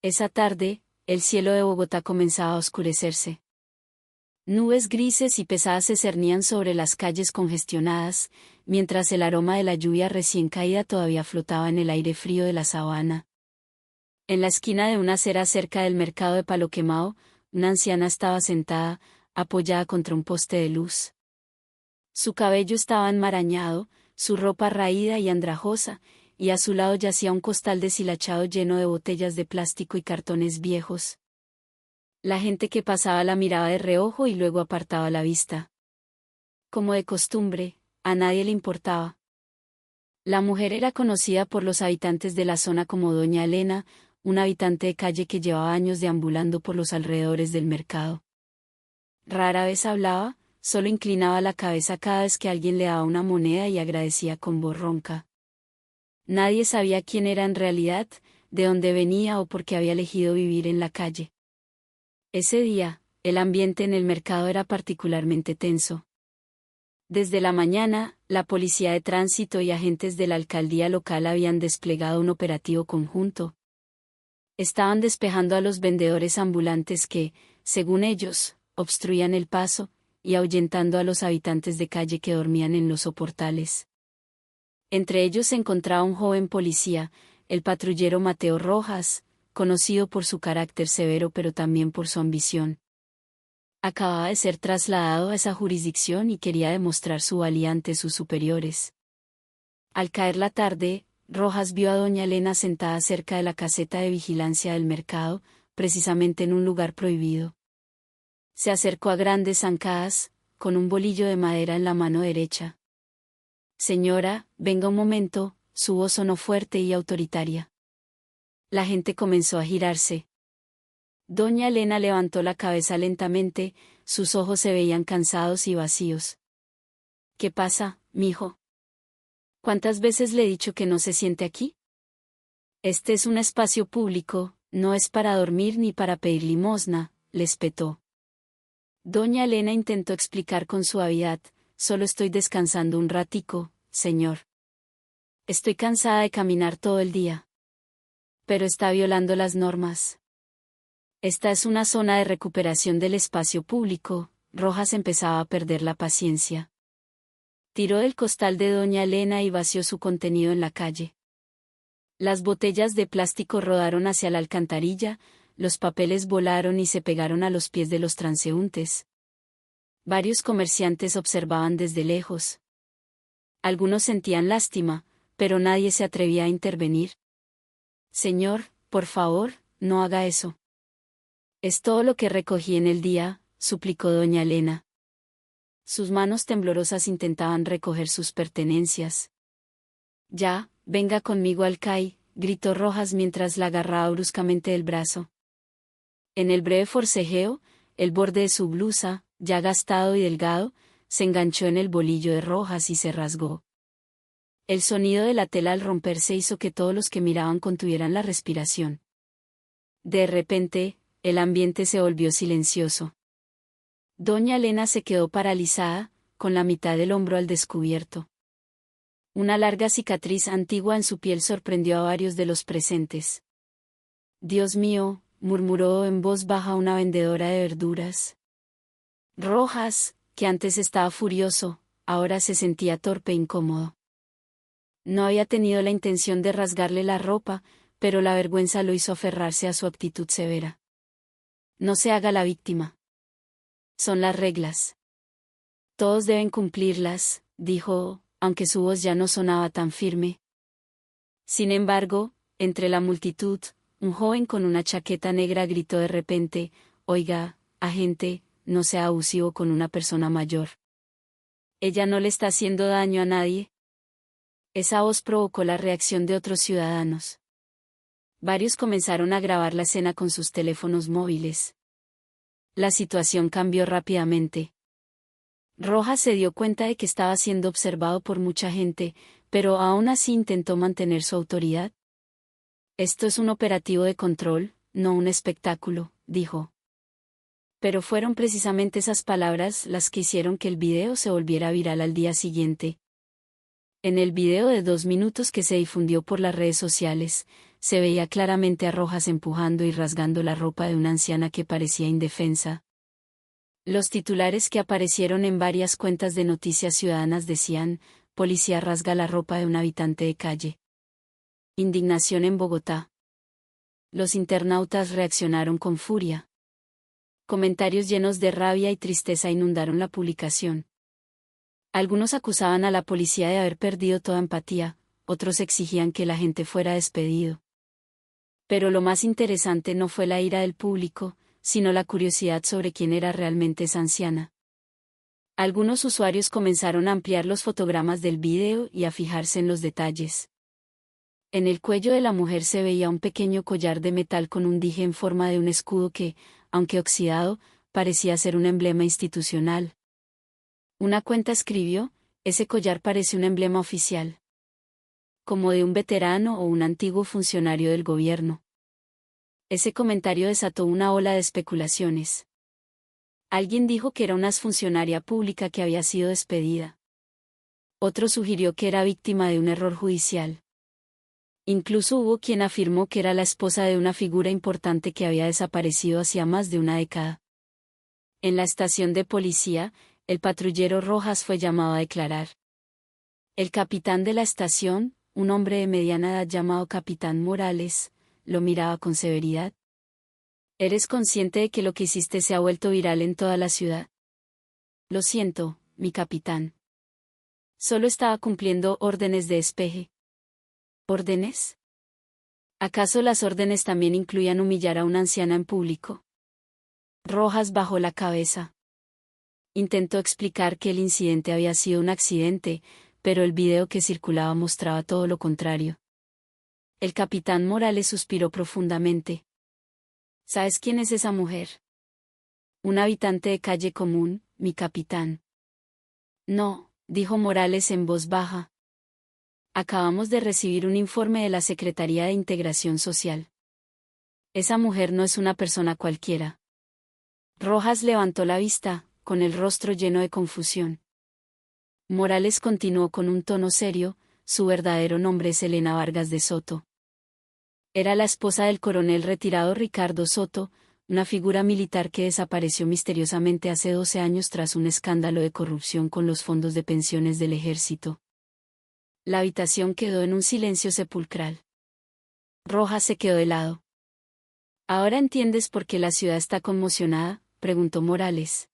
Esa tarde, el cielo de Bogotá comenzaba a oscurecerse. Nubes grises y pesadas se cernían sobre las calles congestionadas, mientras el aroma de la lluvia recién caída todavía flotaba en el aire frío de la sabana. En la esquina de una acera cerca del mercado de Palo Quemado, una anciana estaba sentada, apoyada contra un poste de luz. Su cabello estaba enmarañado, su ropa raída y andrajosa, y a su lado yacía un costal deshilachado lleno de botellas de plástico y cartones viejos. La gente que pasaba la miraba de reojo y luego apartaba la vista. Como de costumbre, a nadie le importaba. La mujer era conocida por los habitantes de la zona como Doña Elena, una habitante de calle que llevaba años deambulando por los alrededores del mercado. Rara vez hablaba, solo inclinaba la cabeza cada vez que alguien le daba una moneda y agradecía con voz ronca. Nadie sabía quién era en realidad, de dónde venía o por qué había elegido vivir en la calle. Ese día, el ambiente en el mercado era particularmente tenso. Desde la mañana, la policía de tránsito y agentes de la alcaldía local habían desplegado un operativo conjunto. Estaban despejando a los vendedores ambulantes que, según ellos, obstruían el paso, y ahuyentando a los habitantes de calle que dormían en los soportales. Entre ellos se encontraba un joven policía, el patrullero Mateo Rojas, conocido por su carácter severo pero también por su ambición. Acababa de ser trasladado a esa jurisdicción y quería demostrar su valía ante sus superiores. Al caer la tarde, Rojas vio a doña Elena sentada cerca de la caseta de vigilancia del mercado, precisamente en un lugar prohibido. Se acercó a grandes zancadas, con un bolillo de madera en la mano derecha. «Señora, venga un momento», su voz sonó fuerte y autoritaria. La gente comenzó a girarse. Doña Elena levantó la cabeza lentamente, sus ojos se veían cansados y vacíos. «¿Qué pasa, mijo? ¿Cuántas veces le he dicho que no se siente aquí? Este es un espacio público, no es para dormir ni para pedir limosna», le espetó. Doña Elena intentó explicar con suavidad: «Solo estoy descansando un ratico, señor. Estoy cansada de caminar todo el día». «Pero está violando las normas. Esta es una zona de recuperación del espacio público». Rojas empezaba a perder la paciencia. Tiró del costal de doña Elena y vació su contenido en la calle. Las botellas de plástico rodaron hacia la alcantarilla, los papeles volaron y se pegaron a los pies de los transeúntes. Varios comerciantes observaban desde lejos. Algunos sentían lástima, pero nadie se atrevía a intervenir. «Señor, por favor, no haga eso. Es todo lo que recogí en el día», suplicó doña Elena. Sus manos temblorosas intentaban recoger sus pertenencias. «Ya, venga conmigo al CAI», gritó Rojas mientras la agarraba bruscamente del brazo. En el breve forcejeo, el borde de su blusa, ya gastado y delgado, se enganchó en el bolillo de Rojas y se rasgó. El sonido de la tela al romperse hizo que todos los que miraban contuvieran la respiración. De repente, el ambiente se volvió silencioso. Doña Elena se quedó paralizada, con la mitad del hombro al descubierto. Una larga cicatriz antigua en su piel sorprendió a varios de los presentes. «Dios mío», murmuró en voz baja una vendedora de verduras. Rojas, que antes estaba furioso, ahora se sentía torpe e incómodo. No había tenido la intención de rasgarle la ropa, pero la vergüenza lo hizo aferrarse a su actitud severa. «No se haga la víctima. Son las reglas. Todos deben cumplirlas», dijo, aunque su voz ya no sonaba tan firme. Sin embargo, entre la multitud, un joven con una chaqueta negra gritó de repente: «Oiga, agente, no sea abusivo con una persona mayor. Ella no le está haciendo daño a nadie». Esa voz provocó la reacción de otros ciudadanos. Varios comenzaron a grabar la escena con sus teléfonos móviles. La situación cambió rápidamente. Rojas se dio cuenta de que estaba siendo observado por mucha gente, pero aún así intentó mantener su autoridad. «Esto es un operativo de control, no un espectáculo», dijo. Pero fueron precisamente esas palabras las que hicieron que el video se volviera viral al día siguiente. En el video de 2 minutos que se difundió por las redes sociales, se veía claramente a Rojas empujando y rasgando la ropa de una anciana que parecía indefensa. Los titulares que aparecieron en varias cuentas de noticias ciudadanas decían: policía rasga la ropa de un habitante de calle. Indignación en Bogotá. Los internautas reaccionaron con furia. Comentarios llenos de rabia y tristeza inundaron la publicación. Algunos acusaban a la policía de haber perdido toda empatía, otros exigían que la gente fuera despedido. Pero lo más interesante no fue la ira del público, sino la curiosidad sobre quién era realmente esa anciana. Algunos usuarios comenzaron a ampliar los fotogramas del video y a fijarse en los detalles. En el cuello de la mujer se veía un pequeño collar de metal con un dije en forma de un escudo que, aunque oxidado, parecía ser un emblema institucional. Una cuenta escribió: ese collar parece un emblema oficial, como de un veterano o un antiguo funcionario del gobierno. Ese comentario desató una ola de especulaciones. Alguien dijo que era una funcionaria pública que había sido despedida. Otro sugirió que era víctima de un error judicial. Incluso hubo quien afirmó que era la esposa de una figura importante que había desaparecido hacía más de una década. En la estación de policía, el patrullero Rojas fue llamado a declarar. El capitán de la estación, un hombre de mediana edad llamado Capitán Morales, lo miraba con severidad. ¿Eres consciente de que lo que hiciste se ha vuelto viral en toda la ciudad? Lo siento, mi capitán. Solo estaba cumpliendo órdenes de despeje. ¿Órdenes? ¿Acaso las órdenes también incluían humillar a una anciana en público? Rojas bajó la cabeza. Intentó explicar que el incidente había sido un accidente, pero el video que circulaba mostraba todo lo contrario. El capitán Morales suspiró profundamente. ¿Sabes quién es esa mujer? Un habitante de calle común, mi capitán. No, dijo Morales en voz baja. Acabamos de recibir un informe de la Secretaría de Integración Social. Esa mujer no es una persona cualquiera. Rojas levantó la vista, con el rostro lleno de confusión. Morales continuó con un tono serio: su verdadero nombre es Elena Vargas de Soto. Era la esposa del coronel retirado Ricardo Soto, una figura militar que desapareció misteriosamente hace 12 años tras un escándalo de corrupción con los fondos de pensiones del ejército. La habitación quedó en un silencio sepulcral. Rojas se quedó helado. ¿Ahora entiendes por qué la ciudad está conmocionada?, preguntó Morales.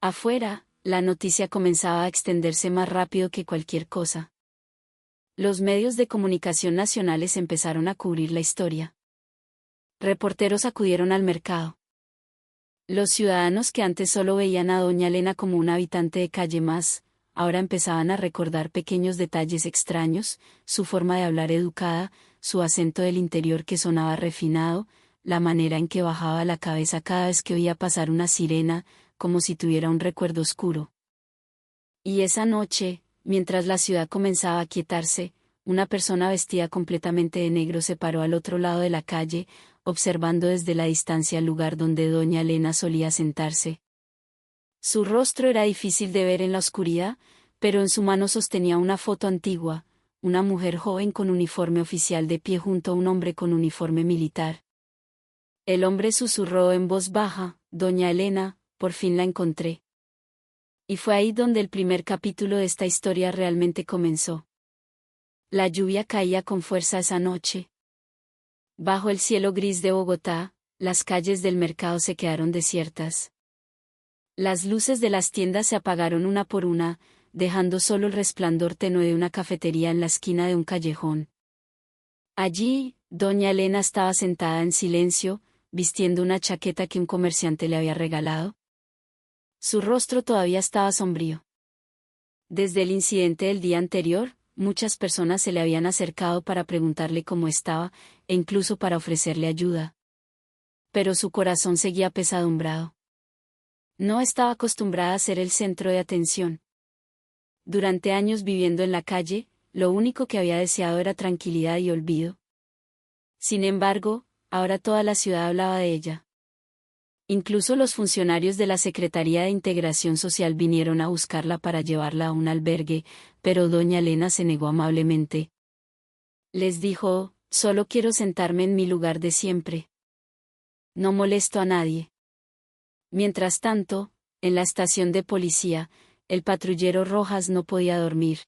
Afuera, la noticia comenzaba a extenderse más rápido que cualquier cosa. Los medios de comunicación nacionales empezaron a cubrir la historia. Reporteros acudieron al mercado. Los ciudadanos que antes solo veían a doña Elena como una habitante de calle más, ahora empezaban a recordar pequeños detalles extraños: su forma de hablar educada, su acento del interior que sonaba refinado, la manera en que bajaba la cabeza cada vez que oía pasar una sirena, como si tuviera un recuerdo oscuro. Y esa noche, mientras la ciudad comenzaba a aquietarse, una persona vestida completamente de negro se paró al otro lado de la calle, observando desde la distancia el lugar donde doña Elena solía sentarse. Su rostro era difícil de ver en la oscuridad, pero en su mano sostenía una foto antigua: una mujer joven con uniforme oficial de pie junto a un hombre con uniforme militar. El hombre susurró en voz baja: «Doña Elena, por fin la encontré». Y fue ahí donde el primer capítulo de esta historia realmente comenzó. La lluvia caía con fuerza esa noche. Bajo el cielo gris de Bogotá, las calles del mercado se quedaron desiertas. Las luces de las tiendas se apagaron una por una, dejando solo el resplandor tenue de una cafetería en la esquina de un callejón. Allí, doña Elena estaba sentada en silencio, vistiendo una chaqueta que un comerciante le había regalado. Su rostro todavía estaba sombrío. Desde el incidente del día anterior, muchas personas se le habían acercado para preguntarle cómo estaba, e incluso para ofrecerle ayuda. Pero su corazón seguía apesadumbrado. No estaba acostumbrada a ser el centro de atención. Durante años viviendo en la calle, lo único que había deseado era tranquilidad y olvido. Sin embargo, ahora toda la ciudad hablaba de ella. Incluso los funcionarios de la Secretaría de Integración Social vinieron a buscarla para llevarla a un albergue, pero doña Elena se negó amablemente. Les dijo: Solo quiero sentarme en mi lugar de siempre. No molesto a nadie. Mientras tanto, en la estación de policía, el patrullero Rojas no podía dormir.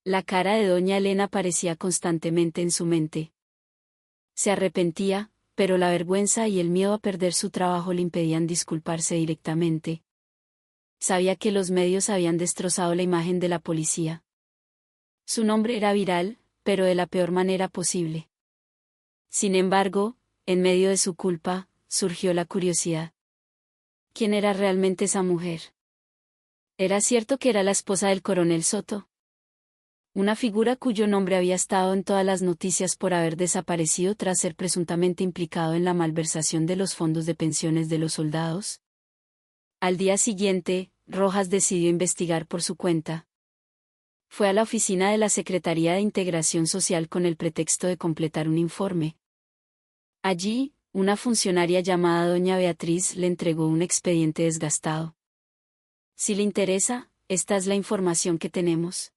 La cara de doña Elena aparecía constantemente en su mente. Se arrepentía, pero la vergüenza y el miedo a perder su trabajo le impedían disculparse directamente. Sabía que los medios habían destrozado la imagen de la policía. Su nombre era viral, pero de la peor manera posible. Sin embargo, en medio de su culpa, surgió la curiosidad. ¿Quién era realmente esa mujer? ¿Era cierto que era la esposa del coronel Soto? Una figura cuyo nombre había estado en todas las noticias por haber desaparecido tras ser presuntamente implicado en la malversación de los fondos de pensiones de los soldados. Al día siguiente, Rojas decidió investigar por su cuenta. Fue a la oficina de la Secretaría de Integración Social con el pretexto de completar un informe. Allí, una funcionaria llamada doña Beatriz le entregó un expediente desgastado. Si le interesa, esta es la información que tenemos.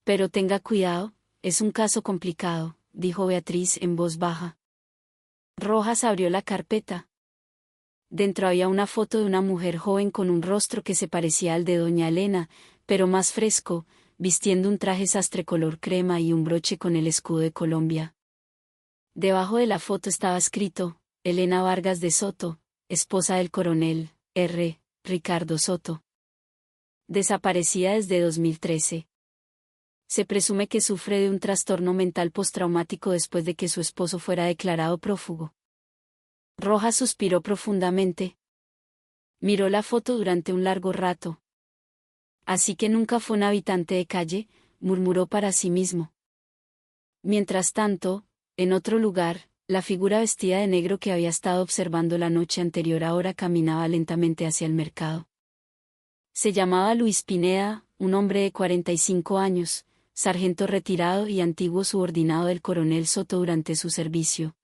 Pero tenga cuidado, es un caso complicado, dijo Beatriz en voz baja. Rojas abrió la carpeta. Dentro había una foto de una mujer joven con un rostro que se parecía al de doña Elena, pero más fresco, vistiendo un traje sastre color crema y un broche con el escudo de Colombia. Debajo de la foto estaba escrito, Elena Vargas de Soto, esposa del coronel, Ricardo Soto. Desaparecida desde 2013. Se presume que sufre de un trastorno mental postraumático después de que su esposo fuera declarado prófugo. Rojas suspiró profundamente. Miró la foto durante un largo rato. Así que nunca fue un habitante de calle, murmuró para sí mismo. Mientras tanto, en otro lugar, la figura vestida de negro que había estado observando la noche anterior ahora caminaba lentamente hacia el mercado. Se llamaba Luis Pineda, un hombre de 45 años, sargento retirado y antiguo subordinado del coronel Soto durante su servicio.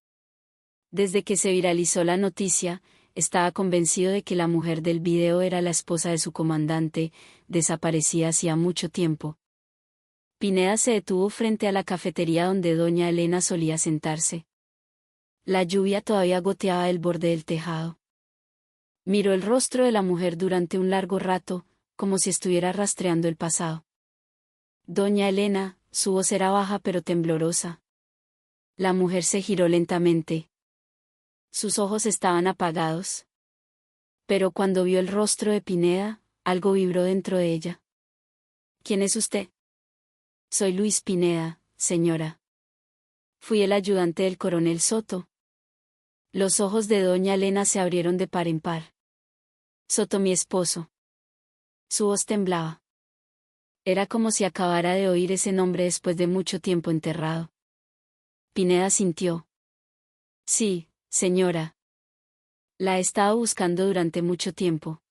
Desde que se viralizó la noticia, estaba convencido de que la mujer del video era la esposa de su comandante, desaparecida hacía mucho tiempo. Pineda se detuvo frente a la cafetería donde doña Elena solía sentarse. La lluvia todavía goteaba del borde del tejado. Miró el rostro de la mujer durante un largo rato, como si estuviera rastreando el pasado. Doña Elena, su voz era baja pero temblorosa. La mujer se giró lentamente. Sus ojos estaban apagados. Pero cuando vio el rostro de Pineda, algo vibró dentro de ella. ¿Quién es usted? Soy Luis Pineda, señora. Fui el ayudante del coronel Soto. Los ojos de doña Elena se abrieron de par en par. Soto, mi esposo. Su voz temblaba. Era como si acabara de oír ese nombre después de mucho tiempo enterrado. Pineda sintió. Sí, señora. La he estado buscando durante mucho tiempo.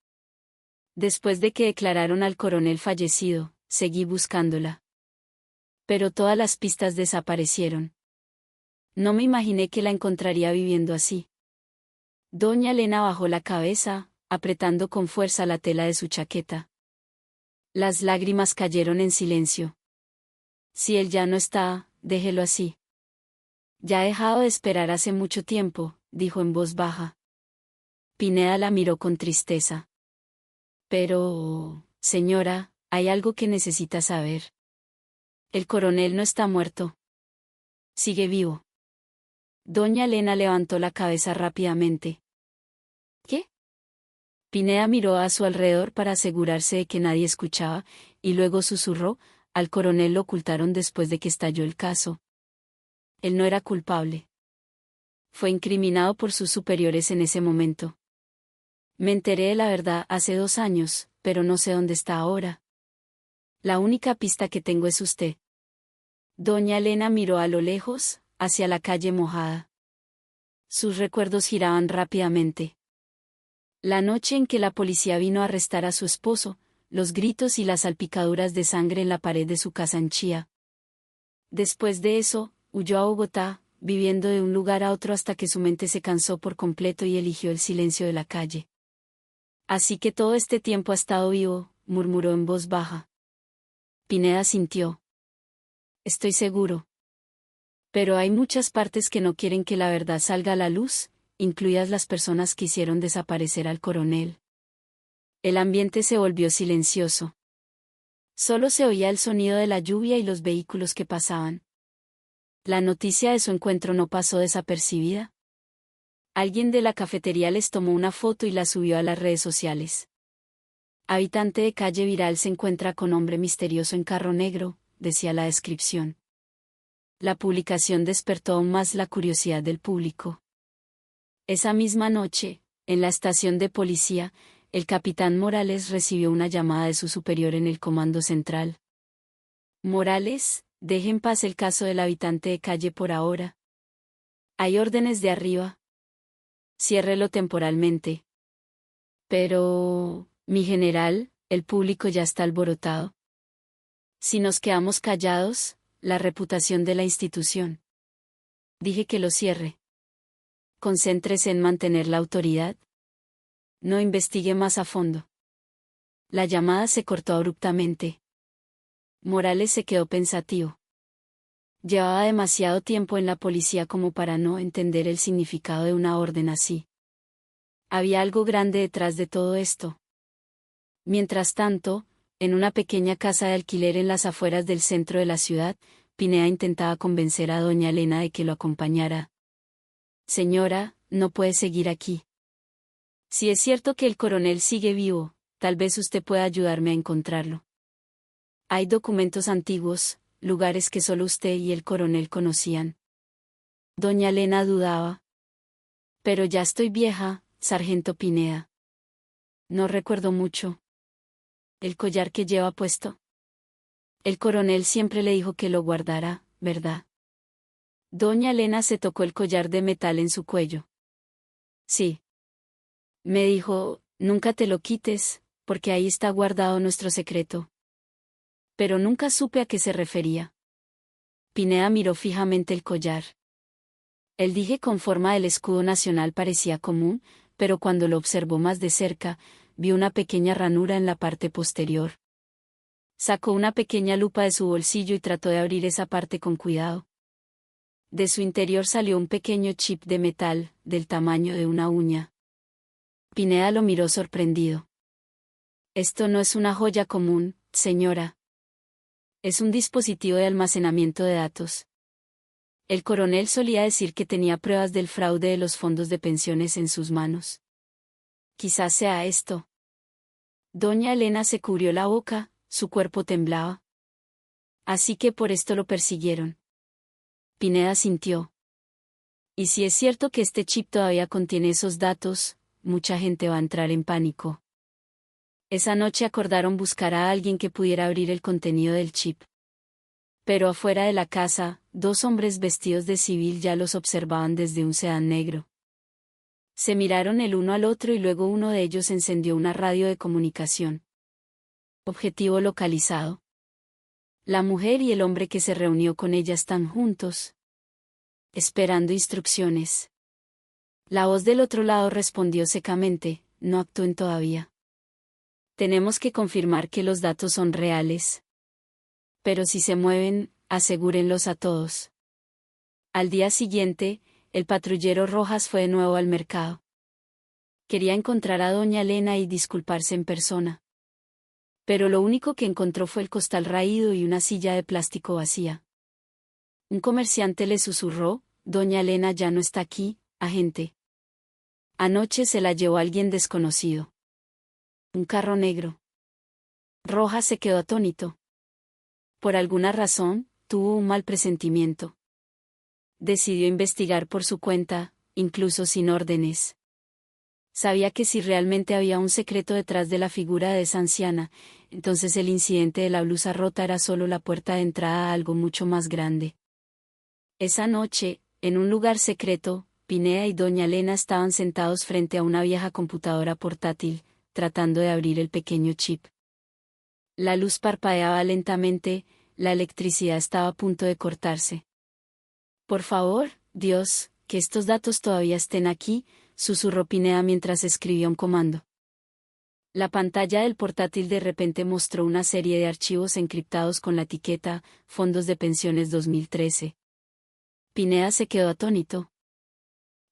Después de que declararon al coronel fallecido, seguí buscándola. Pero todas las pistas desaparecieron. No me imaginé que la encontraría viviendo así. Doña Elena bajó la cabeza, apretando con fuerza la tela de su chaqueta. Las lágrimas cayeron en silencio. Si él ya no está, déjelo así. Ya he dejado de esperar hace mucho tiempo, dijo en voz baja. Pineda la miró con tristeza. Pero, señora, hay algo que necesita saber. El coronel no está muerto. Sigue vivo. Doña Elena levantó la cabeza rápidamente. ¿Qué? Pineda miró a su alrededor para asegurarse de que nadie escuchaba, y luego susurró, al coronel lo ocultaron después de que estalló el caso. Él no era culpable. Fue incriminado por sus superiores en ese momento. Me enteré de la verdad hace 2 años, pero no sé dónde está ahora. La única pista que tengo es usted. Doña Elena miró a lo lejos, hacia la calle mojada. Sus recuerdos giraban rápidamente. La noche en que la policía vino a arrestar a su esposo, los gritos y las salpicaduras de sangre en la pared de su casa en Chía. Después de eso, huyó a Bogotá, viviendo de un lugar a otro hasta que su mente se cansó por completo y eligió el silencio de la calle. Así que todo este tiempo ha estado vivo, murmuró en voz baja. Pineda sintió. Estoy seguro. Pero hay muchas partes que no quieren que la verdad salga a la luz, incluidas las personas que hicieron desaparecer al coronel. El ambiente se volvió silencioso. Solo se oía el sonido de la lluvia y los vehículos que pasaban. La noticia de su encuentro no pasó desapercibida. Alguien de la cafetería les tomó una foto y la subió a las redes sociales. Habitante de calle Viral se encuentra con hombre misterioso en carro negro, decía la descripción. La publicación despertó aún más la curiosidad del público. Esa misma noche, en la estación de policía, el capitán Morales recibió una llamada de su superior en el comando central. Morales, deje en paz el caso del habitante de calle por ahora. Hay órdenes de arriba. Ciérrelo temporalmente. Pero, mi general, el público ya está alborotado. Si nos quedamos callados, la reputación de la institución. Dije que lo cierre. Concéntrese en mantener la autoridad. No investigue más a fondo. La llamada se cortó abruptamente. Morales se quedó pensativo. Llevaba demasiado tiempo en la policía como para no entender el significado de una orden así. Había algo grande detrás de todo esto. Mientras tanto, en una pequeña casa de alquiler en las afueras del centro de la ciudad, Pineda intentaba convencer a doña Elena de que lo acompañara. Señora, no puede seguir aquí. Si es cierto que el coronel sigue vivo, tal vez usted pueda ayudarme a encontrarlo. Hay documentos antiguos, lugares que solo usted y el coronel conocían. Doña Elena dudaba. Pero ya estoy vieja, sargento Pineda. No recuerdo mucho. ¿El collar que lleva puesto? El coronel siempre le dijo que lo guardara, ¿verdad? Doña Elena se tocó el collar de metal en su cuello. Sí. Me dijo, nunca te lo quites, porque ahí está guardado nuestro secreto. Pero nunca supe a qué se refería. Pineda miró fijamente el collar. El dije con forma del escudo nacional parecía común, pero cuando lo observó más de cerca, vio una pequeña ranura en la parte posterior. Sacó una pequeña lupa de su bolsillo y trató de abrir esa parte con cuidado. De su interior salió un pequeño chip de metal, del tamaño de una uña. Pineda lo miró sorprendido. Esto no es una joya común, señora. Es un dispositivo de almacenamiento de datos. El coronel solía decir que tenía pruebas del fraude de los fondos de pensiones en sus manos. Quizás sea esto. Doña Elena se cubrió la boca, su cuerpo temblaba. Así que por esto lo persiguieron. Pineda sintió. Y si es cierto que este chip todavía contiene esos datos, mucha gente va a entrar en pánico. Esa noche acordaron buscar a alguien que pudiera abrir el contenido del chip. Pero afuera de la casa, dos hombres vestidos de civil ya los observaban desde un sedán negro. Se miraron el uno al otro y luego uno de ellos encendió una radio de comunicación. Objetivo localizado. La mujer y el hombre que se reunió con ella están juntos, esperando instrucciones. La voz del otro lado respondió secamente, no actúen todavía. Tenemos que confirmar que los datos son reales. Pero si se mueven, asegúrenlos a todos. Al día siguiente, el patrullero Rojas fue de nuevo al mercado. Quería encontrar a doña Elena y disculparse en persona. Pero lo único que encontró fue el costal raído y una silla de plástico vacía. Un comerciante le susurró, doña Elena ya no está aquí, agente. Anoche se la llevó alguien desconocido. Un carro negro. Rojas se quedó atónito. Por alguna razón, tuvo un mal presentimiento. Decidió investigar por su cuenta, incluso sin órdenes. Sabía que si realmente había un secreto detrás de la figura de esa anciana, entonces el incidente de la blusa rota era solo la puerta de entrada a algo mucho más grande. Esa noche, en un lugar secreto, Pineda y doña Elena estaban sentados frente a una vieja computadora portátil, tratando de abrir el pequeño chip. La luz parpadeaba lentamente, la electricidad estaba a punto de cortarse. Por favor, Dios, que estos datos todavía estén aquí, susurró Pineda mientras escribía un comando. La pantalla del portátil de repente mostró una serie de archivos encriptados con la etiqueta Fondos de Pensiones 2013. Pineda se quedó atónito.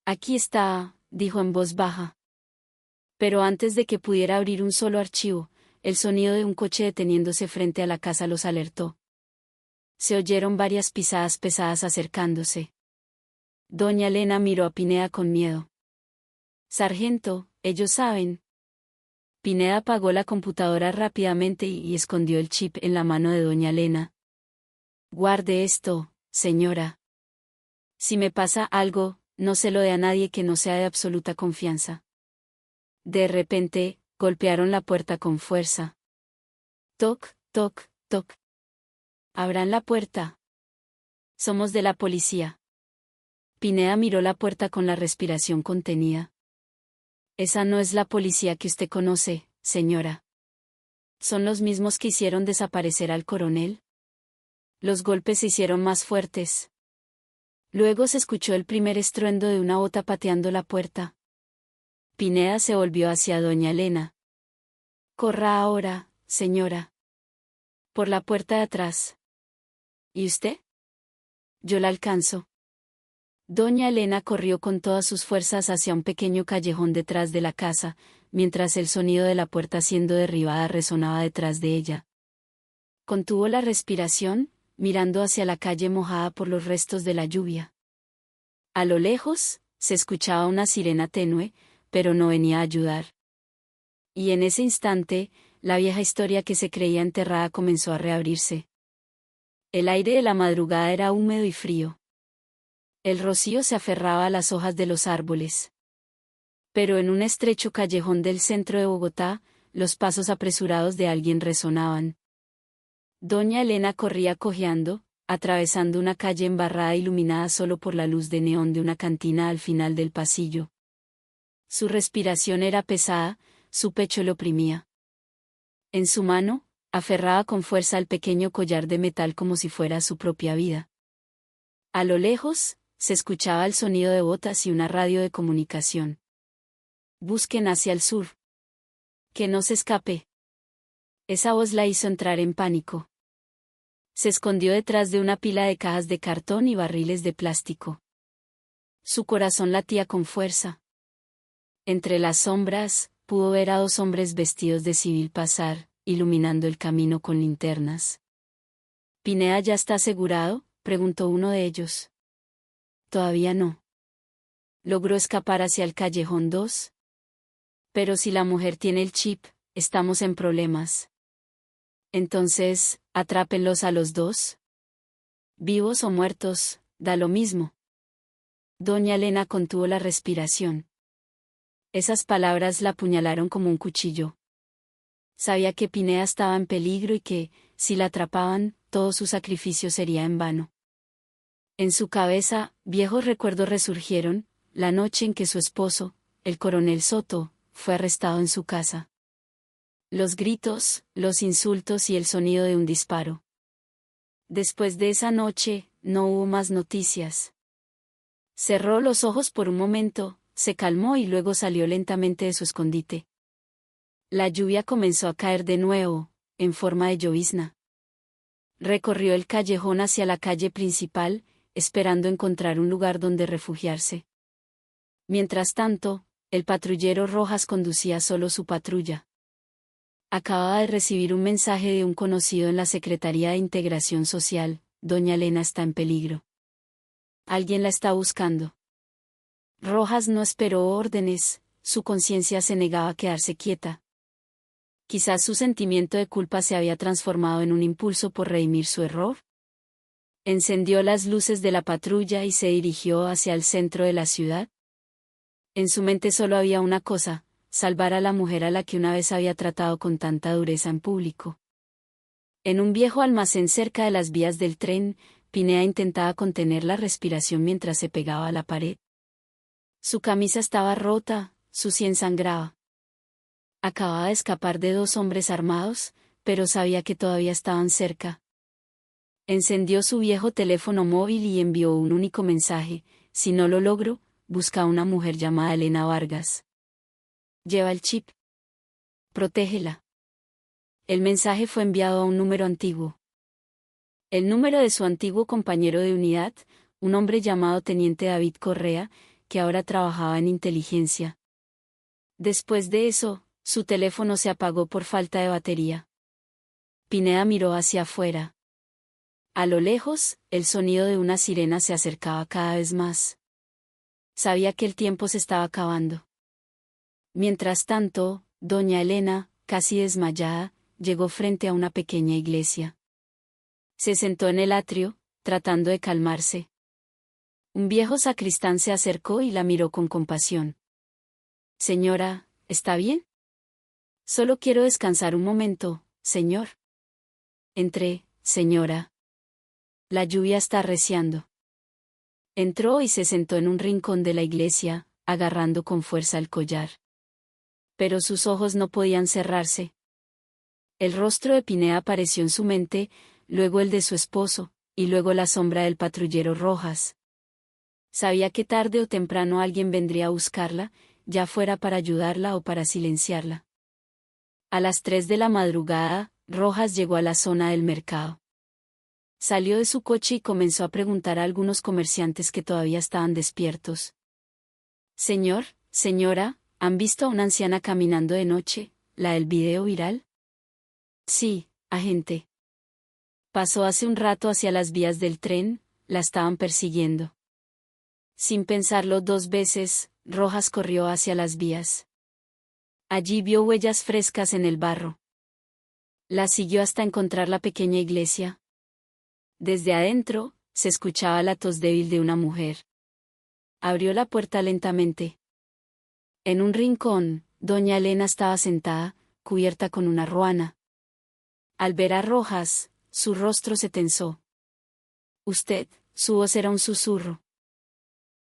Aquí está, dijo en voz baja. Pero antes de que pudiera abrir un solo archivo, el sonido de un coche deteniéndose frente a la casa los alertó. Se oyeron varias pisadas pesadas acercándose. Doña Elena miró a Pineda con miedo. Sargento, ellos saben. Pineda apagó la computadora rápidamente y escondió el chip en la mano de doña Elena. Guarde esto, señora. Si me pasa algo, no se lo dé a nadie que no sea de absoluta confianza. De repente, golpearon la puerta con fuerza. Toc, toc, toc. Abran la puerta. Somos de la policía. Pineda miró la puerta con la respiración contenida. Esa no es la policía que usted conoce, señora. ¿Son los mismos que hicieron desaparecer al coronel? Los golpes se hicieron más fuertes. Luego se escuchó el primer estruendo de una bota pateando la puerta. Pineda se volvió hacia doña Elena. Corra ahora, señora. Por la puerta de atrás. ¿Y usted? Yo la alcanzo. Doña Elena corrió con todas sus fuerzas hacia un pequeño callejón detrás de la casa, mientras el sonido de la puerta siendo derribada resonaba detrás de ella. Contuvo la respiración, mirando hacia la calle mojada por los restos de la lluvia. A lo lejos, se escuchaba una sirena tenue, pero no venía a ayudar. Y en ese instante, la vieja historia que se creía enterrada comenzó a reabrirse. El aire de la madrugada era húmedo y frío. El rocío se aferraba a las hojas de los árboles. Pero en un estrecho callejón del centro de Bogotá, los pasos apresurados de alguien resonaban. Doña Elena corría cojeando, atravesando una calle embarrada iluminada solo por la luz de neón de una cantina al final del pasillo. Su respiración era pesada, su pecho le oprimía. En su mano, aferraba con fuerza el pequeño collar de metal como si fuera su propia vida. A lo lejos, se escuchaba el sonido de botas y una radio de comunicación. Busquen hacia el sur. Que no se escape. Esa voz la hizo entrar en pánico. Se escondió detrás de una pila de cajas de cartón y barriles de plástico. Su corazón latía con fuerza. Entre las sombras, pudo ver a dos hombres vestidos de civil pasar, iluminando el camino con linternas. ¿Pineda ya está asegurado?, preguntó uno de ellos. Todavía no. ¿Logró escapar hacia el callejón 2? Pero si la mujer tiene el chip, estamos en problemas. Entonces, atrápenlos a los dos. Vivos o muertos, da lo mismo. Doña Elena contuvo la respiración. Esas palabras la apuñalaron como un cuchillo. Sabía que Pineda estaba en peligro y que, si la atrapaban, todo su sacrificio sería en vano. En su cabeza, viejos recuerdos resurgieron, la noche en que su esposo, el coronel Soto, fue arrestado en su casa. Los gritos, los insultos y el sonido de un disparo. Después de esa noche, no hubo más noticias. Cerró los ojos por un momento, se calmó y luego salió lentamente de su escondite. La lluvia comenzó a caer de nuevo, en forma de llovizna. Recorrió el callejón hacia la calle principal, esperando encontrar un lugar donde refugiarse. Mientras tanto, el patrullero Rojas conducía solo su patrulla. Acababa de recibir un mensaje de un conocido en la Secretaría de Integración Social: Doña Elena está en peligro. Alguien la está buscando. Rojas no esperó órdenes, su conciencia se negaba a quedarse quieta. Quizás su sentimiento de culpa se había transformado en un impulso por redimir su error. Encendió las luces de la patrulla y se dirigió hacia el centro de la ciudad. En su mente solo había una cosa: salvar a la mujer a la que una vez había tratado con tanta dureza en público. En un viejo almacén cerca de las vías del tren, Pineda intentaba contener la respiración mientras se pegaba a la pared. Su camisa estaba rota, su sien sangraba. Acababa de escapar de dos hombres armados, pero sabía que todavía estaban cerca. Encendió su viejo teléfono móvil y envió un único mensaje: si no lo logro, busca a una mujer llamada Elena Vargas. Lleva el chip. Protégela. El mensaje fue enviado a un número antiguo. El número de su antiguo compañero de unidad, un hombre llamado Teniente David Correa, que ahora trabajaba en inteligencia. Después de eso, su teléfono se apagó por falta de batería. Pineda miró hacia afuera. A lo lejos, el sonido de una sirena se acercaba cada vez más. Sabía que el tiempo se estaba acabando. Mientras tanto, doña Elena, casi desmayada, llegó frente a una pequeña iglesia. Se sentó en el atrio, tratando de calmarse. Un viejo sacristán se acercó y la miró con compasión. Señora, ¿está bien? Solo quiero descansar un momento, señor. Entré, señora. La lluvia está arreciando. Entró y se sentó en un rincón de la iglesia, agarrando con fuerza el collar. Pero sus ojos no podían cerrarse. El rostro de Pineda apareció en su mente, luego el de su esposo, y luego la sombra del patrullero Rojas. Sabía que tarde o temprano alguien vendría a buscarla, ya fuera para ayudarla o para silenciarla. A las 3 de la madrugada, Rojas llegó a la zona del mercado. Salió de su coche y comenzó a preguntar a algunos comerciantes que todavía estaban despiertos. Señor, señora, ¿han visto a una anciana caminando de noche, la del video viral? Sí, agente. Pasó hace un rato hacia las vías del tren, la estaban persiguiendo. Sin pensarlo 2 veces, Rojas corrió hacia las vías. Allí vio huellas frescas en el barro. La siguió hasta encontrar la pequeña iglesia. Desde adentro, se escuchaba la tos débil de una mujer. Abrió la puerta lentamente. En un rincón, doña Elena estaba sentada, cubierta con una ruana. Al ver a Rojas, su rostro se tensó. Usted, su voz era un susurro.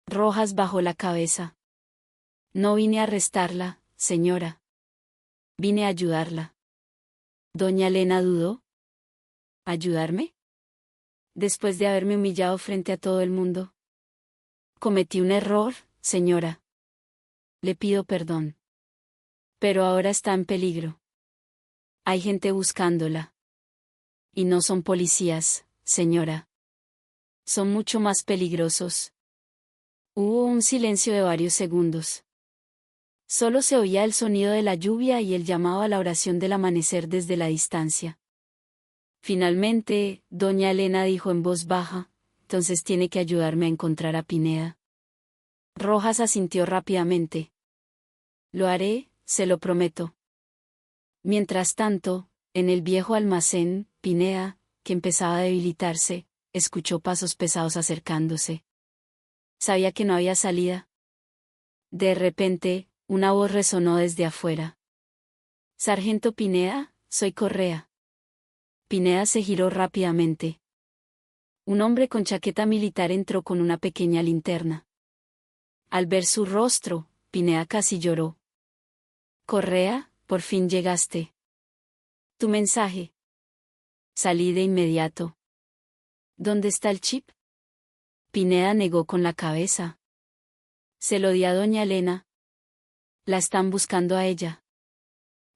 Rojas bajó la cabeza. No vine a arrestarla, señora. Vine a ayudarla. Doña Elena dudó. ¿Ayudarme? Después de haberme humillado frente a todo el mundo. Cometí un error, señora. Le pido perdón. Pero ahora está en peligro. Hay gente buscándola. Y no son policías, señora. Son mucho más peligrosos. Hubo un silencio de varios segundos. Solo se oía el sonido de la lluvia y el llamado a la oración del amanecer desde la distancia. Finalmente, doña Elena dijo en voz baja, entonces tiene que ayudarme a encontrar a Pineda. Rojas asintió rápidamente. Lo haré, se lo prometo. Mientras tanto, en el viejo almacén, Pineda, que empezaba a debilitarse, escuchó pasos pesados acercándose. Sabía que no había salida. De repente, una voz resonó desde afuera. Sargento Pineda, soy Correa. Pineda se giró rápidamente. Un hombre con chaqueta militar entró con una pequeña linterna. Al ver su rostro, Pineda casi lloró. Correa, por fin llegaste. Tu mensaje. Salí de inmediato. ¿Dónde está el chip? Pineda negó con la cabeza. Se lo di a doña Elena. La están buscando a ella.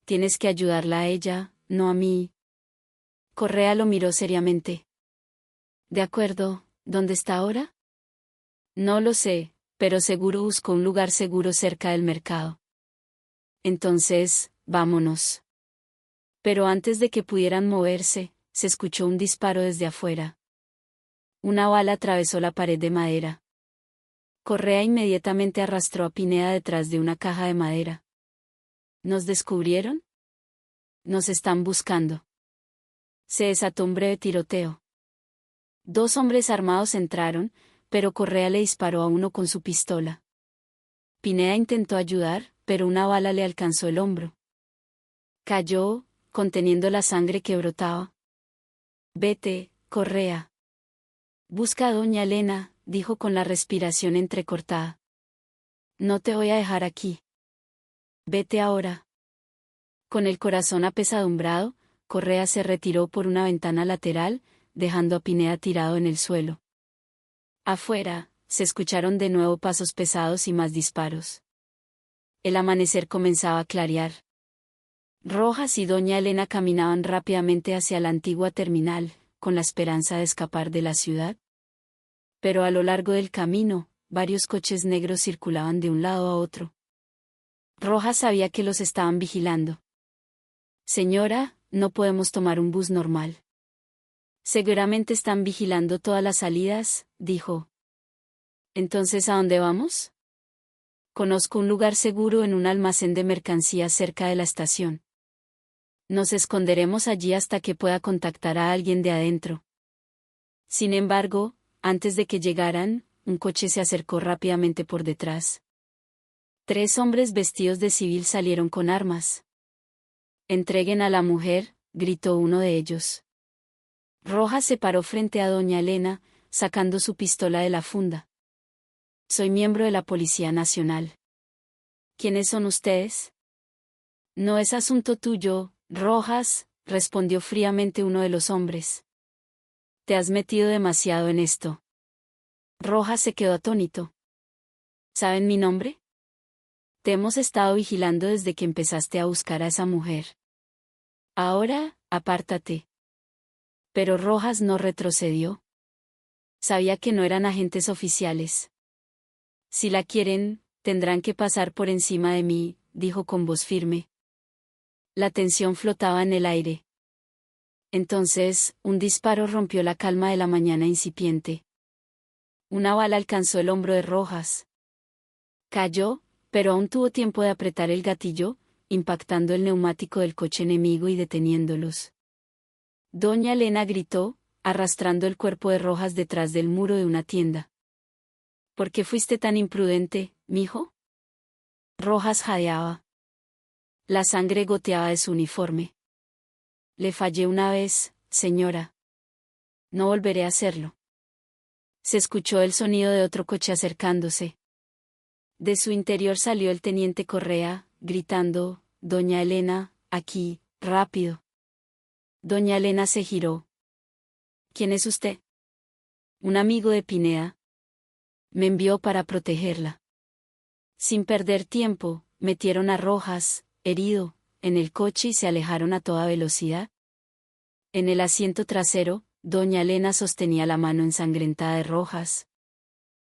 Tienes que ayudarla a ella, no a mí. Correa lo miró seriamente. De acuerdo, ¿dónde está ahora? No lo sé, pero seguro buscó un lugar seguro cerca del mercado. Entonces, vámonos. Pero antes de que pudieran moverse, se escuchó un disparo desde afuera. Una bala atravesó la pared de madera. Correa inmediatamente arrastró a Pineda detrás de una caja de madera. ¿Nos descubrieron? Nos están buscando. Se desató un breve tiroteo. 2 hombres armados entraron, pero Correa le disparó a uno con su pistola. Pineda intentó ayudar, pero una bala le alcanzó el hombro. Cayó, conteniendo la sangre que brotaba. Vete, Correa. Busca a doña Elena, dijo con la respiración entrecortada. No te voy a dejar aquí. Vete ahora. Con el corazón apesadumbrado, Correa se retiró por una ventana lateral, dejando a Pineda tirado en el suelo. Afuera, se escucharon de nuevo pasos pesados y más disparos. El amanecer comenzaba a clarear. Rojas y doña Elena caminaban rápidamente hacia la antigua terminal, con la esperanza de escapar de la ciudad. Pero a lo largo del camino, varios coches negros circulaban de un lado a otro. Rojas sabía que los estaban vigilando. Señora, no podemos tomar un bus normal. Seguramente están vigilando todas las salidas, dijo. ¿Entonces a dónde vamos? Conozco un lugar seguro en un almacén de mercancías cerca de la estación. Nos esconderemos allí hasta que pueda contactar a alguien de adentro. Sin embargo, antes de que llegaran, un coche se acercó rápidamente por detrás. 3 hombres vestidos de civil salieron con armas. «Entreguen a la mujer», gritó uno de ellos. Rojas se paró frente a doña Elena, sacando su pistola de la funda. «Soy miembro de la Policía Nacional». «¿Quiénes son ustedes?» «No es asunto tuyo, Rojas», respondió fríamente uno de los hombres. «Te has metido demasiado en esto». Rojas se quedó atónito. «¿Saben mi nombre? Te hemos estado vigilando desde que empezaste a buscar a esa mujer. Ahora, apártate». Pero Rojas no retrocedió. Sabía que no eran agentes oficiales. «Si la quieren, tendrán que pasar por encima de mí», dijo con voz firme. La tensión flotaba en el aire. Entonces, un disparo rompió la calma de la mañana incipiente. Una bala alcanzó el hombro de Rojas. Cayó, pero aún tuvo tiempo de apretar el gatillo, impactando el neumático del coche enemigo y deteniéndolos. Doña Elena gritó, arrastrando el cuerpo de Rojas detrás del muro de una tienda. «¿Por qué fuiste tan imprudente, mijo?» Rojas jadeaba. La sangre goteaba de su uniforme. «Le fallé una vez, señora. No volveré a hacerlo». Se escuchó el sonido de otro coche acercándose. De su interior salió el teniente Correa, gritando: «Doña Elena, aquí, rápido». Doña Elena se giró. «¿Quién es usted?» «Un amigo de Pineda. Me envió para protegerla». Sin perder tiempo, metieron a Rojas, herido, en el coche y se alejaron a toda velocidad. En el asiento trasero, doña Elena sostenía la mano ensangrentada de Rojas.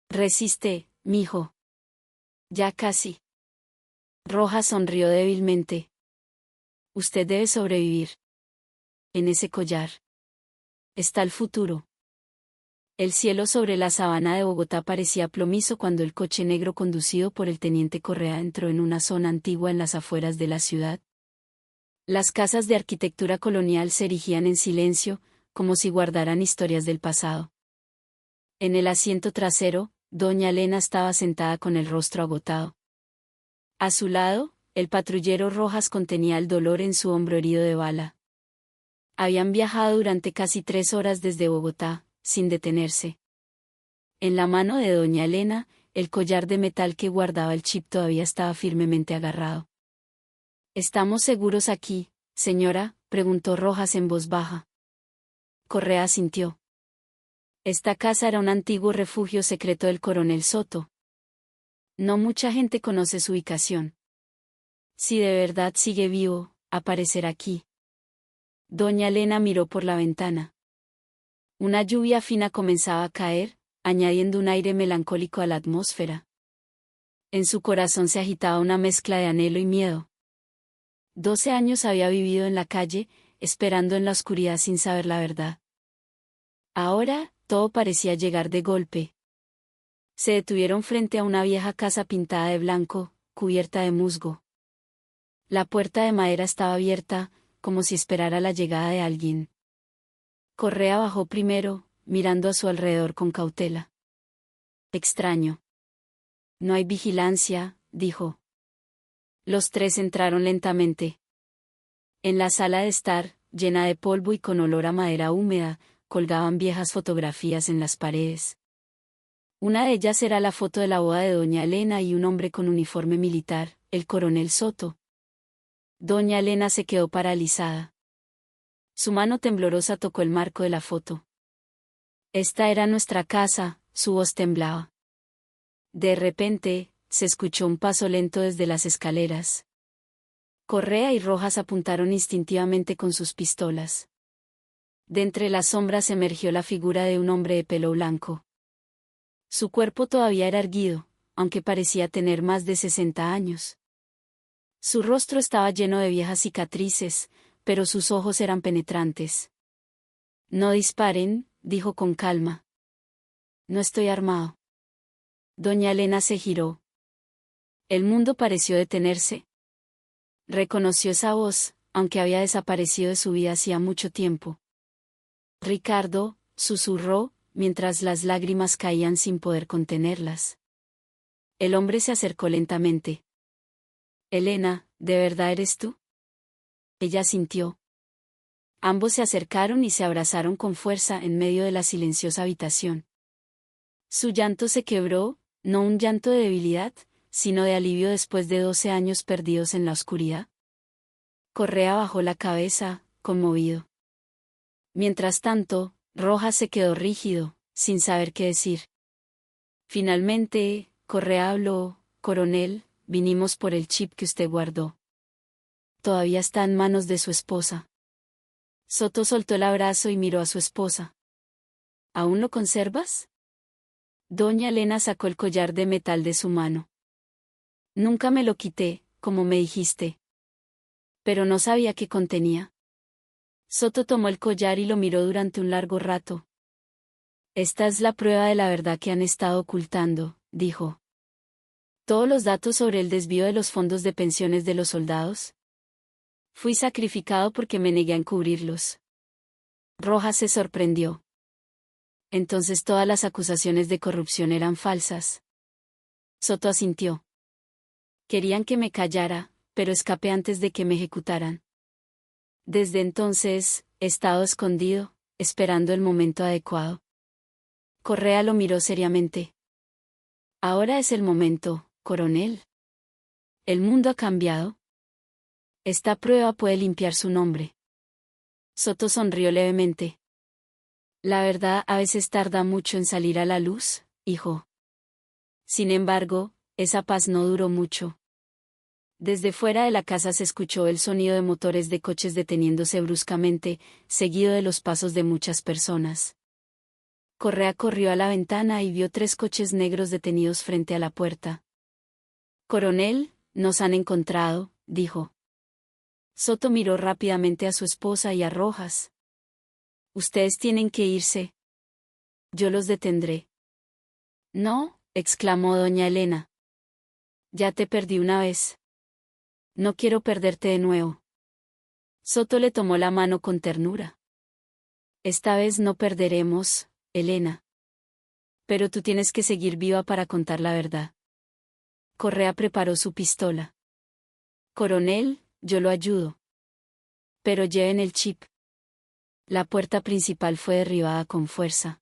«Resiste, mijo. Ya casi». Rojas sonrió débilmente. «Usted debe sobrevivir. En ese collar está el futuro». El cielo sobre la sabana de Bogotá parecía plomizo cuando el coche negro conducido por el teniente Correa entró en una zona antigua en las afueras de la ciudad. Las casas de arquitectura colonial se erigían en silencio, como si guardaran historias del pasado. En el asiento trasero, doña Elena estaba sentada con el rostro agotado. A su lado, el patrullero Rojas contenía el dolor en su hombro herido de bala. Habían viajado durante casi 3 horas desde Bogotá, sin detenerse. En la mano de doña Elena, el collar de metal que guardaba el chip todavía estaba firmemente agarrado. «¿Estamos seguros aquí, señora?», preguntó Rojas en voz baja. Correa asintió. Esta casa era un antiguo refugio secreto del coronel Soto. No mucha gente conoce su ubicación. Si de verdad sigue vivo, aparecerá aquí. Doña Elena miró por la ventana. Una lluvia fina comenzaba a caer, añadiendo un aire melancólico a la atmósfera. En su corazón se agitaba una mezcla de anhelo y miedo. 12 años había vivido en la calle, esperando en la oscuridad sin saber la verdad. Ahora, todo parecía llegar de golpe. Se detuvieron frente a una vieja casa pintada de blanco, cubierta de musgo. La puerta de madera estaba abierta, como si esperara la llegada de alguien. Correa bajó primero, mirando a su alrededor con cautela. «Extraño. No hay vigilancia», dijo. Los 3 entraron lentamente. En la sala de estar, llena de polvo y con olor a madera húmeda, colgaban viejas fotografías en las paredes. Una de ellas era la foto de la boda de doña Elena y un hombre con uniforme militar, el coronel Soto. Doña Elena se quedó paralizada. Su mano temblorosa tocó el marco de la foto. «Esta era nuestra casa», su voz temblaba. De repente, se escuchó un paso lento desde las escaleras. Correa y Rojas apuntaron instintivamente con sus pistolas. De entre las sombras emergió la figura de un hombre de pelo blanco. Su cuerpo todavía era erguido, aunque parecía tener más de 60 años. Su rostro estaba lleno de viejas cicatrices, pero sus ojos eran penetrantes. No disparen, dijo con calma. No estoy armado. Doña Elena se giró. El mundo pareció detenerse. Reconoció esa voz, aunque había desaparecido de su vida hacía mucho tiempo. Ricardo, susurró, mientras las lágrimas caían sin poder contenerlas. El hombre se acercó lentamente. Elena, ¿de verdad eres tú? Ella sintió. Ambos se acercaron y se abrazaron con fuerza en medio de la silenciosa habitación. Su llanto se quebró, no un llanto de debilidad, sino de alivio después de 12 años perdidos en la oscuridad. Correa bajó la cabeza, conmovido. Mientras tanto, Rojas se quedó rígido, sin saber qué decir. Finalmente, Correa habló: «Coronel, vinimos por el chip que usted guardó. Todavía está en manos de su esposa». Soto soltó el abrazo y miró a su esposa. «¿Aún lo conservas?» Doña Elena sacó el collar de metal de su mano. «Nunca me lo quité, como me dijiste. Pero no sabía qué contenía». Soto tomó el collar y lo miró durante un largo rato. «Esta es la prueba de la verdad que han estado ocultando», dijo. «Todos los datos sobre el desvío de los fondos de pensiones de los soldados. Fui sacrificado porque me negué a encubrirlos». Rojas se sorprendió. «Entonces todas las acusaciones de corrupción eran falsas». Soto asintió. «Querían que me callara, pero escapé antes de que me ejecutaran. Desde entonces, he estado escondido, esperando el momento adecuado». Correa lo miró seriamente. «Ahora es el momento, coronel. El mundo ha cambiado. Esta prueba puede limpiar su nombre». Soto sonrió levemente. «La verdad a veces tarda mucho en salir a la luz, hijo». Sin embargo, esa paz no duró mucho. Desde fuera de la casa se escuchó el sonido de motores de coches deteniéndose bruscamente, seguido de los pasos de muchas personas. Correa corrió a la ventana y vio 3 coches negros detenidos frente a la puerta. «Coronel, nos han encontrado», dijo. Soto miró rápidamente a su esposa y a Rojas. «Ustedes tienen que irse. Yo los detendré». «No», exclamó doña Elena. «Ya te perdí una vez. No quiero perderte de nuevo». Soto le tomó la mano con ternura. «Esta vez no perderemos, Elena. Pero tú tienes que seguir viva para contar la verdad». Correa preparó su pistola. «Coronel, yo lo ayudo. Pero lleven el chip». La puerta principal fue derribada con fuerza.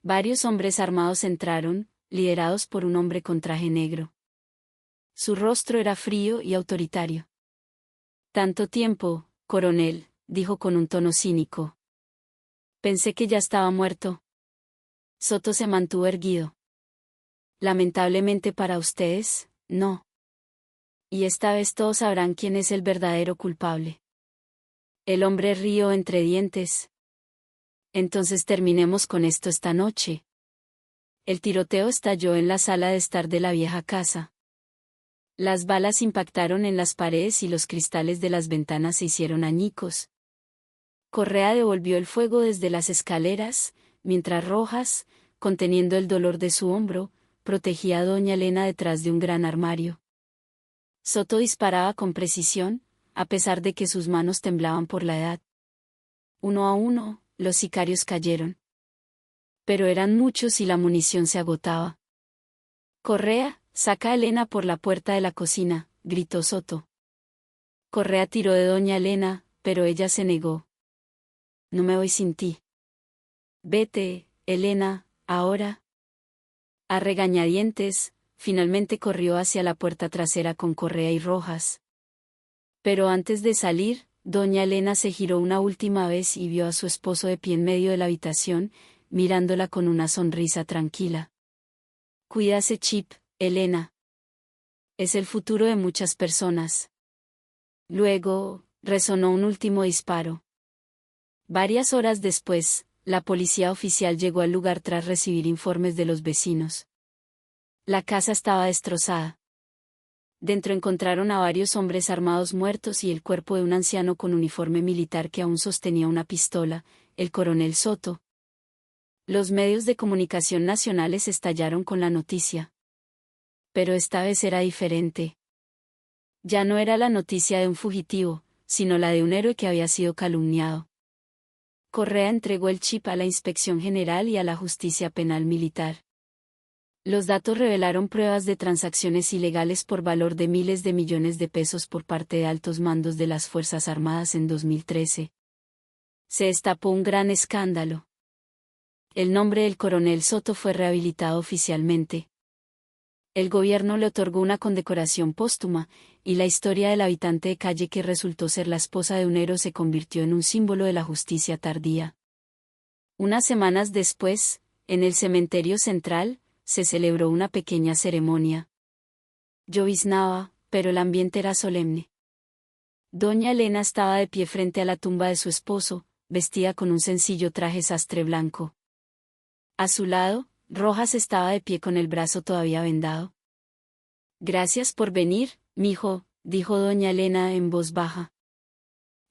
Varios hombres armados entraron, liderados por un hombre con traje negro. Su rostro era frío y autoritario. «Tanto tiempo, coronel», dijo con un tono cínico. «Pensé que ya estaba muerto». Soto se mantuvo erguido. «Lamentablemente para ustedes, no. Y esta vez todos sabrán quién es el verdadero culpable». El hombre rió entre dientes. «Entonces terminemos con esto esta noche». El tiroteo estalló en la sala de estar de la vieja casa. Las balas impactaron en las paredes y los cristales de las ventanas se hicieron añicos. Correa devolvió el fuego desde las escaleras, mientras Rojas, conteniendo el dolor de su hombro, protegía a doña Elena detrás de un gran armario. Soto disparaba con precisión, a pesar de que sus manos temblaban por la edad. Uno a uno, los sicarios cayeron. Pero eran muchos y la munición se agotaba. «Correa, saca a Elena por la puerta de la cocina», gritó Soto. Correa tiró de doña Elena, pero ella se negó. «No me voy sin ti». «Vete, Elena, ahora». A regañadientes, finalmente corrió hacia la puerta trasera con Correa y Rojas. Pero antes de salir, doña Elena se giró una última vez y vio a su esposo de pie en medio de la habitación, mirándola con una sonrisa tranquila. «Cuida ese chip, Elena. Es el futuro de muchas personas». Luego, resonó un último disparo. Varias horas después, la policía oficial llegó al lugar tras recibir informes de los vecinos. La casa estaba destrozada. Dentro encontraron a varios hombres armados muertos y el cuerpo de un anciano con uniforme militar que aún sostenía una pistola, el coronel Soto. Los medios de comunicación nacionales estallaron con la noticia. Pero esta vez era diferente. Ya no era la noticia de un fugitivo, sino la de un héroe que había sido calumniado. Correa entregó el chip a la Inspección General y a la Justicia Penal Militar. Los datos revelaron pruebas de transacciones ilegales por valor de miles de millones de pesos por parte de altos mandos de las Fuerzas Armadas en 2013. Se destapó un gran escándalo. El nombre del coronel Soto fue rehabilitado oficialmente. El gobierno le otorgó una condecoración póstuma, y la historia del habitante de calle que resultó ser la esposa de un héroe se convirtió en un símbolo de la justicia tardía. Unas semanas después, en el cementerio central, se celebró una pequeña ceremonia. Lloviznaba, pero el ambiente era solemne. Doña Elena estaba de pie frente a la tumba de su esposo, vestida con un sencillo traje sastre blanco. A su lado, Rojas estaba de pie con el brazo todavía vendado. Gracias por venir, mijo, dijo doña Elena en voz baja.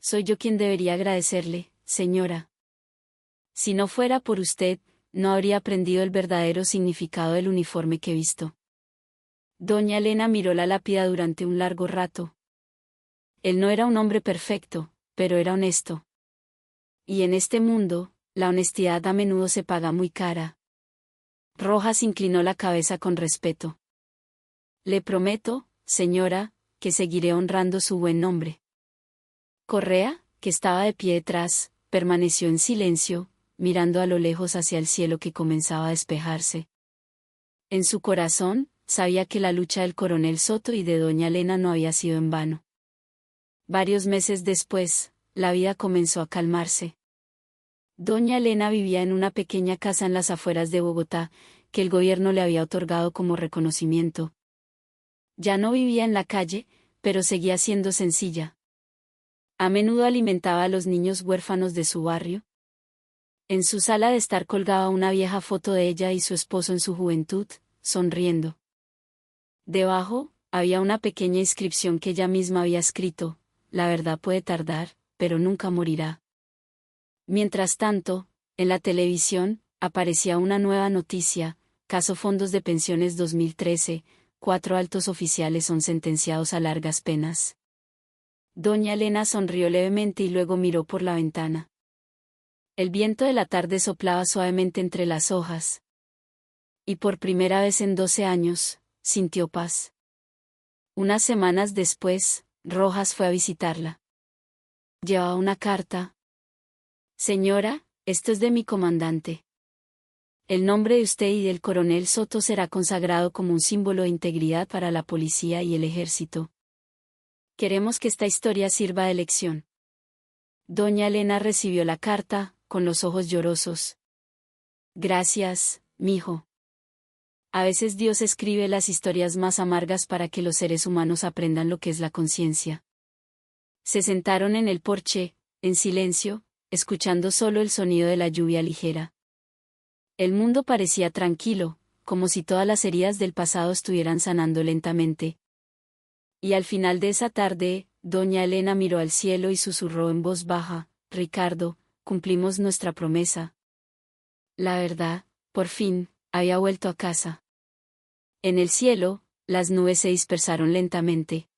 Soy yo quien debería agradecerle, señora. Si no fuera por usted, no habría aprendido el verdadero significado del uniforme que he visto. Doña Elena miró la lápida durante un largo rato. Él no era un hombre perfecto, pero era honesto. Y en este mundo, la honestidad a menudo se paga muy cara. Rojas inclinó la cabeza con respeto. Le prometo, señora, que seguiré honrando su buen nombre. Correa, que estaba de pie detrás, permaneció en silencio, mirando a lo lejos hacia el cielo que comenzaba a despejarse. En su corazón, sabía que la lucha del coronel Soto y de doña Elena no había sido en vano. Varios meses después, la vida comenzó a calmarse. Doña Elena vivía en una pequeña casa en las afueras de Bogotá, que el gobierno le había otorgado como reconocimiento. Ya no vivía en la calle, pero seguía siendo sencilla. A menudo alimentaba a los niños huérfanos de su barrio. En su sala de estar colgaba una vieja foto de ella y su esposo en su juventud, sonriendo. Debajo, había una pequeña inscripción que ella misma había escrito: la verdad puede tardar, pero nunca morirá. Mientras tanto, en la televisión, aparecía una nueva noticia: caso Fondos de Pensiones 2013, 4 altos oficiales son sentenciados a largas penas. Doña Elena sonrió levemente y luego miró por la ventana. El viento de la tarde soplaba suavemente entre las hojas. Y por primera vez en 12 años, sintió paz. Unas semanas después, Rojas fue a visitarla. Llevaba una carta. Señora, esto es de mi comandante. El nombre de usted y del coronel Soto será consagrado como un símbolo de integridad para la policía y el ejército. Queremos que esta historia sirva de lección. Doña Elena recibió la carta, con los ojos llorosos. Gracias, mijo. A veces Dios escribe las historias más amargas para que los seres humanos aprendan lo que es la conciencia. Se sentaron en el porche, en silencio, escuchando solo el sonido de la lluvia ligera. El mundo parecía tranquilo, como si todas las heridas del pasado estuvieran sanando lentamente. Y al final de esa tarde, doña Elena miró al cielo y susurró en voz baja: Ricardo, cumplimos nuestra promesa. La verdad, por fin, había vuelto a casa. En el cielo, las nubes se dispersaron lentamente.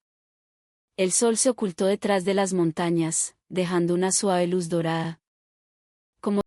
El sol se ocultó detrás de las montañas, dejando una suave luz dorada.